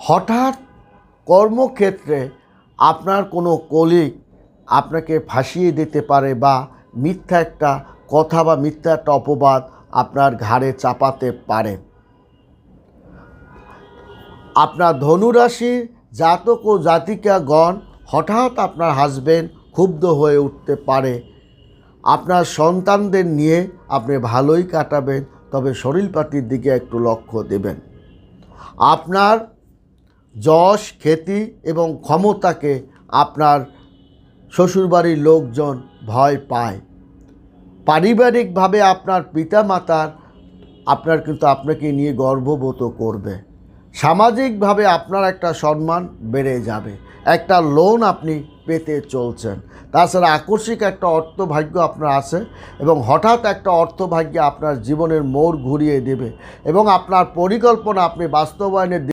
হঠাৎ কর্মক্ষেত্রে আপনার কোনো কলিগ আপনাকে ফাঁসিয়ে দিতে পারে বা মিথ্যা একটা কথা বা মিথ্যা একটা অপবাদ আপনার ঘাড়ে চাপাতে পারে। আপনার ধনুরাশির জাতক ও জাতিকাগণ হঠাৎ আপনার হাজবেন্ড ক্ষুব্ধ হয়ে উঠতে পারে। আপনার সন্তানদের নিয়ে আপনি ভালোই কাটাবেন, তবে শরীরপাতির দিকে একটু লক্ষ্য দেবেন। আপনার যশ খ্যাতি এবং ক্ষমতাকে আপনার শ্বশুরবাড়ির লোকজন ভয় পায়। পারিবারিকভাবে আপনার পিতামাতার আপনাকে নিয়ে গর্ববোধ করবে। সামাজিকভাবে আপনার একটা সম্মান বেড়ে যাবে। একটা লোন আপনি পেতে চলছেন। তাছাড়া আকস্মিক একটা অর্থভাগ্য আপনার আছে এবং হঠাৎ একটা অর্থভাগ্য আপনার জীবনের মোড় ঘুরিয়ে দেবে এবং আপনার পরিকল্পনা আপনি বাস্তবায়নের